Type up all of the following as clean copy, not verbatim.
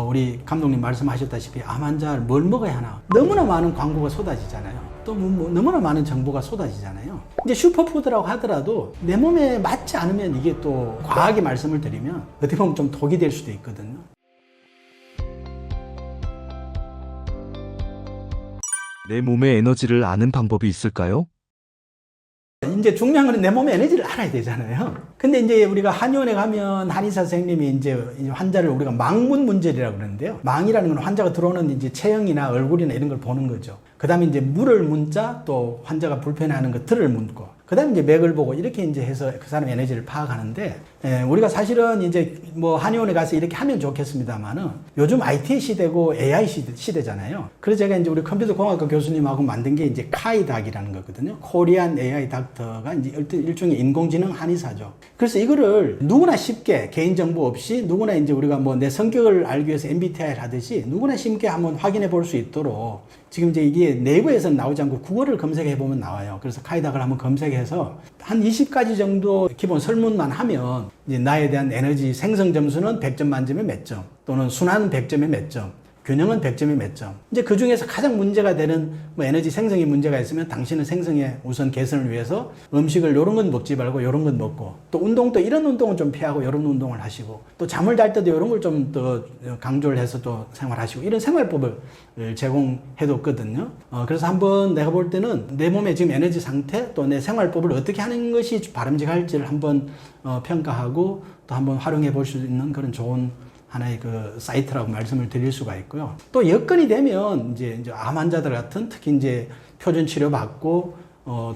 우리 감독님 말씀하셨다시피 암 환자를 뭘 먹어야 하나 너무나 많은 광고가 쏟아지잖아요. 또 너무나 많은 정보가 쏟아지잖아요. 이제 슈퍼푸드라고 하더라도 내 몸에 맞지 않으면 이게 또 과하게 말씀을 드리면 어떻게 보면 좀 독이 될 수도 있거든요. 내 몸의 에너지를 아는 방법이 있을까요? 이제 중요한 건 내 몸의 에너지를 알아야 되잖아요. 근데 이제 우리가 한의원에 가면 한의사 선생님이 이제 환자를 우리가 망문 문제라고 그러는데요. 망이라는 건 환자가 들어오는 이제 체형이나 얼굴이나 이런 걸 보는 거죠. 그 다음에 이제 물을 문자, 또 환자가 불편해하는 것들을 묻고, 그 다음에 이제 맥을 보고 이렇게 이제 해서 그 사람 에너지를 파악하는데, 우리가 사실은 이제 뭐 한의원에 가서 이렇게 하면 좋겠습니다만은 요즘 IT 시대고 AI 시대잖아요. 그래서 제가 이제 우리 컴퓨터 공학과 교수님하고 만든 게 이제 카이닥이라는 거거든요. 코리안 AI 닥터가 이제 일종의 인공지능 한의사죠. 그래서 이거를 누구나 쉽게 개인정보 없이 누구나 이제 우리가 뭐 내 성격을 알기 위해서 MBTI를 하듯이 누구나 쉽게 한번 확인해 볼 수 있도록 지금 이제 이게 네이버에서는 나오지 않고 국어를 검색해 보면 나와요. 그래서 카이닥을 한번 검색해서 한 20가지 정도 기본 설문만 하면 이제 나에 대한 에너지 생성 점수는 100점 만점에 몇 점, 또는 순환은 100점에 몇 점, 균형은 100점에 몇 점. 이제 그 중에서 가장 문제가 되는 뭐 에너지 생성에 문제가 있으면 당신은 생성의 우선 개선을 위해서 음식을 이런 건 먹지 말고 이런 건 먹고, 또 운동도 이런 운동은 좀 피하고 이런 운동을 하시고, 또 잠을 잘 때도 이런 걸 좀 더 강조를 해서 또 생활하시고, 이런 생활법을 제공해뒀거든요. 그래서 한번 내가 볼 때는 내 몸의 지금 에너지 상태, 또 내 생활법을 어떻게 하는 것이 바람직할지를 한번 평가하고 또 한번 활용해 볼 수 있는 그런 좋은 하나의 그 사이트라고 말씀을 드릴 수가 있고요. 또 여건이 되면 이제 암 환자들 같은 특히 이제 표준 치료 받고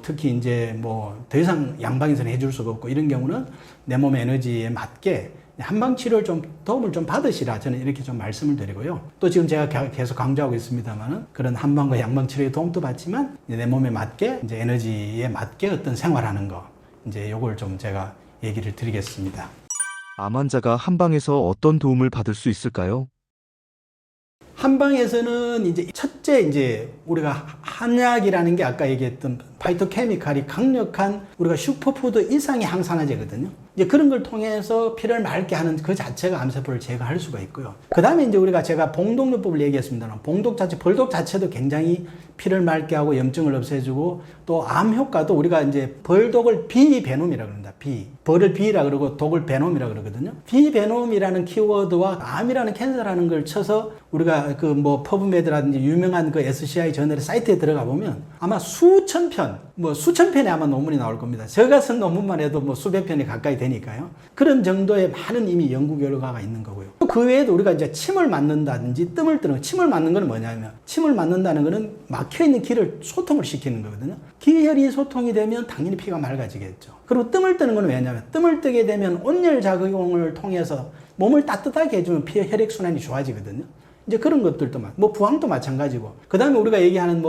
특히 이제 뭐 더 이상 양방에서는 해줄 수가 없고 이런 경우는 내 몸의 에너지에 맞게 한방 치료를 좀 도움을 좀 받으시라, 저는 이렇게 좀 말씀을 드리고요. 또 지금 제가 계속 강조하고 있습니다만은 그런 한방과 양방 치료의 도움도 받지만 내 몸에 맞게 이제 에너지에 맞게 어떤 생활하는 거, 이제 요걸 좀 제가 얘기를 드리겠습니다. 암 환자가 한방에서 어떤 도움을 받을 수 있을까요? 한방에서는 이제 첫째 이제 우리가 한약이라는 게 아까 얘기했던 파이토케미칼이 강력한 우리가 슈퍼푸드 이상의 항산화제거든요. 이제 그런 걸 통해서 피를 맑게 하는 그 자체가 암세포를 제거할 수가 있고요. 그 다음에 이제 제가 봉독요법을 얘기했습니다. 벌독 자체도 굉장히 피를 맑게 하고 염증을 없애주고, 또 암 효과도 우리가 이제 벌독을 비베놈이라고 합니다. 벌을 비라 그러고 독을 베놈이라 그러거든요. 비베놈이라는 키워드와 암이라는 캔서라는 걸 쳐서 우리가 그 뭐 퍼브메드라든지 유명한 그 SCI 저널의 사이트에 들어가 보면 아마 수천 편이 아마 논문이 나올 겁니다. 제가 쓴 논문만 해도 뭐 수백 편이 가까이 되니까요. 그런 정도의 많은 이미 연구 결과가 있는 거고요. 또 그 외에도 우리가 이제 침을 맞는다든지 뜸을 뜨는, 침을 맞는 건 뭐냐면, 침을 맞는다는 거는 막혀있는 기를 소통을 시키는 거거든요. 기혈이 소통이 되면 당연히 피가 맑아지겠죠. 그리고 뜸을 뜨는 건 왜냐면, 뜸을 뜨게 되면 온열 작용을 통해서 몸을 따뜻하게 해주면 혈액순환이 좋아지거든요. 이제 그런 것들도 뭐 부항도 마찬가지고, 그 다음에 우리가 얘기하는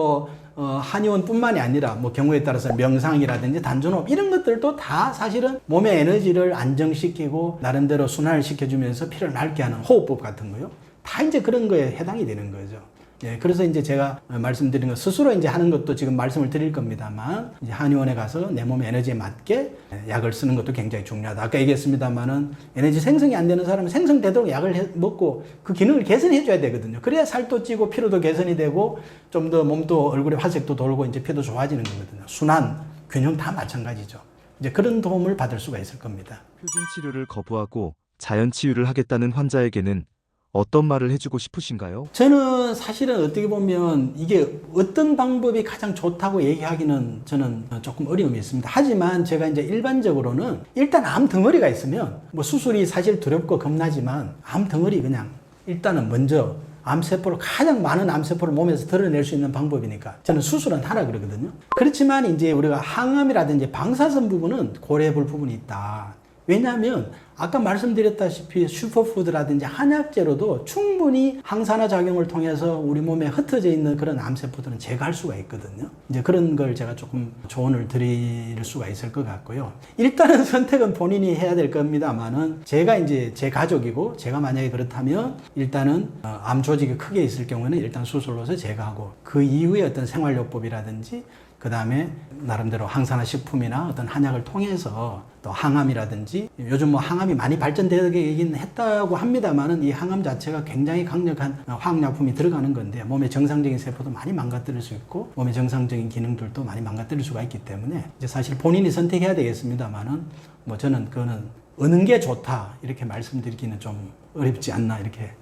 한의원뿐만이 아니라 뭐 경우에 따라서 명상이라든지 단전호흡 이런 것들도 다 사실은 몸의 에너지를 안정시키고 나름대로 순환을 시켜주면서 피를 맑게 하는 호흡법 같은 거요. 다 이제 그런 거에 해당이 되는 거죠. 예, 그래서 이제 제가 말씀드린 거 스스로 이제 하는 것도 지금 말씀을 드릴 겁니다만, 이제 한의원에 가서 내 몸의 에너지에 맞게 약을 쓰는 것도 굉장히 중요하다. 아까 얘기했습니다만은 에너지 생성이 안 되는 사람은 생성되도록 약을 먹고 그 기능을 개선해 줘야 되거든요. 그래야 살도 찌고 피로도 개선이 되고 좀 더 몸도 얼굴에 화색도 돌고 이제 피도 좋아지는 거거든요. 순환, 균형 다 마찬가지죠. 이제 그런 도움을 받을 수가 있을 겁니다. 표준 치료를 거부하고 자연 치유를 하겠다는 환자에게는 어떤 말을 해주고 싶으신가요? 저는 사실은 어떻게 보면 이게 어떤 방법이 가장 좋다고 얘기하기는 저는 조금 어려움이 있습니다. 하지만 제가 이제 일반적으로는 일단 암 덩어리가 있으면 뭐 수술이 사실 두렵고 겁나지만 암 덩어리 그냥 일단은 먼저 암세포를, 가장 많은 암세포를 몸에서 드러낼 수 있는 방법이니까 저는 수술은 하라 그러거든요. 그렇지만 이제 우리가 항암이라든지 방사선 부분은 고려해 볼 부분이 있다. 왜냐하면 아까 말씀드렸다시피 슈퍼푸드라든지 한약재로도 충분히 항산화 작용을 통해서 우리 몸에 흩어져 있는 그런 암세포들은 제거할 수가 있거든요. 이제 그런 걸 제가 조금 조언을 드릴 수가 있을 것 같고요. 일단은 선택은 본인이 해야 될 겁니다만은, 제가 이제 제 가족이고 제가 만약에 그렇다면 일단은 암 조직이 크게 있을 경우에는 일단 수술로서 제거하고 그 이후에 어떤 생활요법이라든지 그 다음에 나름대로 항산화 식품이나 어떤 한약을 통해서 또 항암이라든지 요즘 뭐 항암이 많이 발전되긴 했다고 합니다만은 이 항암 자체가 굉장히 강력한 화학약품이 들어가는 건데 몸의 정상적인 세포도 많이 망가뜨릴 수 있고 몸의 정상적인 기능들도 많이 망가뜨릴 수가 있기 때문에 이제 사실 본인이 선택해야 되겠습니다만은 뭐 저는 그거는 어느 게 좋다 이렇게 말씀드리기는 좀 어렵지 않나 이렇게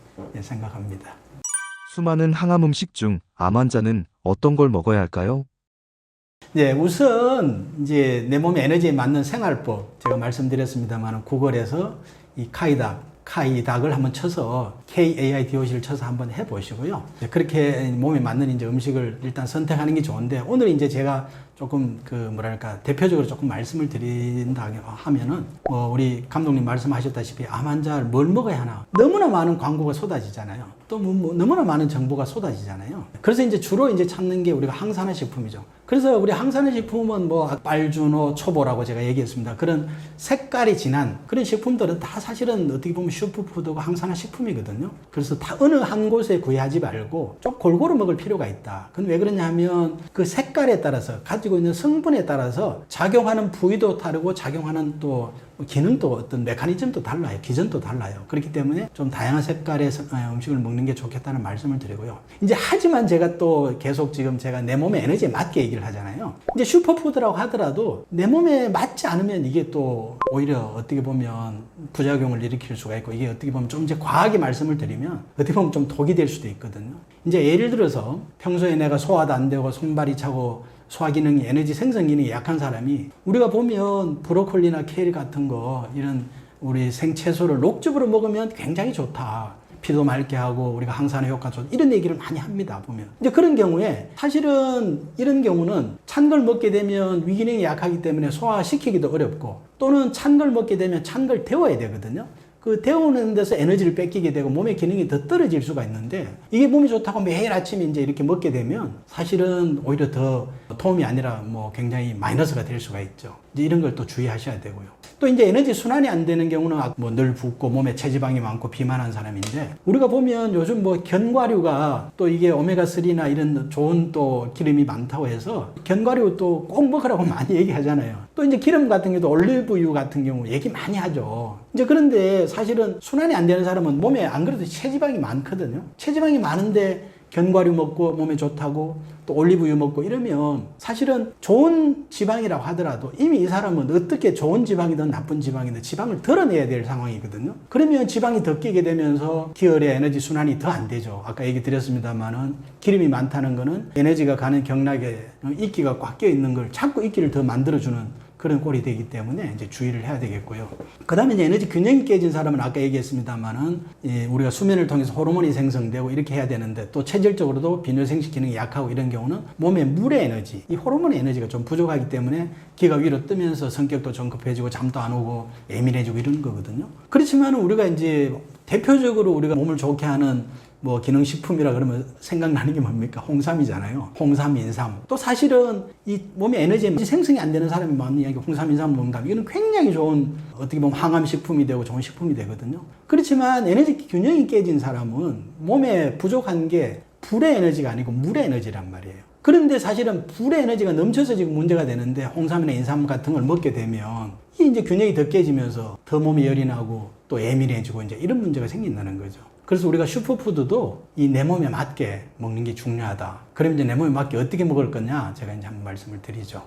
생각합니다. 수많은 항암 음식 중 암 환자는 어떤 걸 먹어야 할까요? 네, 우선 이제 내 몸의 에너지에 맞는 생활법 제가 말씀드렸습니다만 구글에서 이 카이닥을 한번 쳐서 KAIDOC를 쳐서 한번 해보시고요. 그렇게 몸에 맞는 이제 음식을 일단 선택하는 게 좋은데 오늘 이제 제가 조금 대표적으로 조금 말씀을 드린다 하면은 우리 감독님 말씀하셨다시피 암 환자를 뭘 먹어야 하나 너무나 많은 광고가 쏟아지잖아요. 또 너무나 많은 정보가 쏟아지잖아요. 그래서 이제 주로 이제 찾는 게 우리가 항산화 식품이죠. 그래서 우리 항산화 식품은 뭐 빨주노, 초보라고 제가 얘기했습니다. 그런 색깔이 진한 그런 식품들은 다 사실은 어떻게 보면 슈퍼푸드고 항산화 식품이거든요. 그래서 다 어느 한 곳에 구애하지 말고 좀 골고루 먹을 필요가 있다. 그건 왜 그러냐 하면 그 색깔에 따라서 가지고 있는 성분에 따라서 작용하는 부위도 다르고 작용하는 또 기능도 어떤 메커니즘도 달라요. 기전도 달라요. 그렇기 때문에 좀 다양한 색깔의 음식을 먹는 게 좋겠다는 말씀을 드리고요. 이제 하지만 제가 또 계속 지금 제가 내 몸의 에너지에 맞게 얘기를 하잖아요. 이제 슈퍼푸드라고 하더라도 내 몸에 맞지 않으면 이게 또 오히려 어떻게 보면 부작용을 일으킬 수가 있고 이게 어떻게 보면 좀 이제 과하게 말씀을 드리면 어떻게 보면 좀 독이 될 수도 있거든요. 이제 예를 들어서 평소에 내가 소화도 안 되고 손발이 차고 소화 기능이 에너지 생성 기능이 약한 사람이 우리가 보면 브로콜리나 케일 같은 거 이런 우리 생채소를 녹즙으로 먹으면 굉장히 좋다. 피도 맑게 하고 우리가 항산화 효과 좋다. 이런 얘기를 많이 합니다. 보면. 이제 그런 경우에 사실은 이런 경우는 찬 걸 먹게 되면 위기능이 약하기 때문에 소화시키기도 어렵고 또는 찬 걸 먹게 되면 찬 걸 데워야 되거든요. 그 데우는 데서 에너지를 뺏기게 되고 몸의 기능이 더 떨어질 수가 있는데 이게 몸이 좋다고 매일 아침에 이제 이렇게 먹게 되면 사실은 오히려 더 도움이 아니라 뭐 굉장히 마이너스가 될 수가 있죠. 이제 이런 걸 또 주의하셔야 되고요. 또 이제 에너지 순환이 안 되는 경우는 뭐 늘 붓고 몸에 체지방이 많고 비만한 사람인데 우리가 보면 요즘 뭐 견과류가 또 이게 오메가3나 이런 좋은 또 기름이 많다고 해서 견과류 또 꼭 먹으라고 많이 얘기하잖아요. 또 이제 기름 같은 경우도 올리브유 같은 경우 얘기 많이 하죠. 이제 그런데 사실은 순환이 안 되는 사람은 몸에 안 그래도 체지방이 많거든요. 체지방이 많은데 견과류 먹고 몸에 좋다고 또 올리브유 먹고 이러면 사실은 좋은 지방이라고 하더라도 이미 이 사람은 어떻게 좋은 지방이든 나쁜 지방이든 지방을 덜어내야 될 상황이거든요. 그러면 지방이 더 끼게 되면서 기혈의 에너지 순환이 더 안 되죠. 아까 얘기 드렸습니다만은 기름이 많다는 거는 에너지가 가는 경락에 이끼가 꽉 껴 있는 걸 자꾸 이끼를 더 만들어주는 그런 꼴이 되기 때문에 이제 주의를 해야 되겠고요. 그 다음에 이제 에너지 균형이 깨진 사람은 아까 얘기했습니다만은 우리가 수면을 통해서 호르몬이 생성되고 이렇게 해야 되는데 또 체질적으로도 비뇨생식 기능이 약하고 이런 경우는 몸의 물의 에너지, 이 호르몬의 에너지가 좀 부족하기 때문에 기가 위로 뜨면서 성격도 좀 급해지고 잠도 안 오고 예민해지고 이런 거거든요. 그렇지만 우리가 이제 대표적으로 우리가 몸을 좋게 하는 뭐 기능식품이라 그러면 생각나는 게 뭡니까? 홍삼이잖아요. 홍삼, 인삼. 또 사실은 이 몸에 에너지 생성이 안 되는 사람이 많으니 홍삼, 인삼 먹는다. 이거는 굉장히 좋은 어떻게 보면 항암식품이 되고 좋은 식품이 되거든요. 그렇지만 에너지 균형이 깨진 사람은 몸에 부족한 게 불의 에너지가 아니고 물의 에너지란 말이에요. 그런데 사실은 불의 에너지가 넘쳐서 지금 문제가 되는데 홍삼이나 인삼 같은 걸 먹게 되면 이 이제 균형이 더 깨지면서 더 몸이 열이 나고 또 예민해지고 이제 이런 문제가 생긴다는 거죠. 그래서 우리가 슈퍼푸드도 이 내 몸에 맞게 먹는 게 중요하다. 그럼 이제 내 몸에 맞게 어떻게 먹을 거냐? 제가 이제 한번 말씀을 드리죠.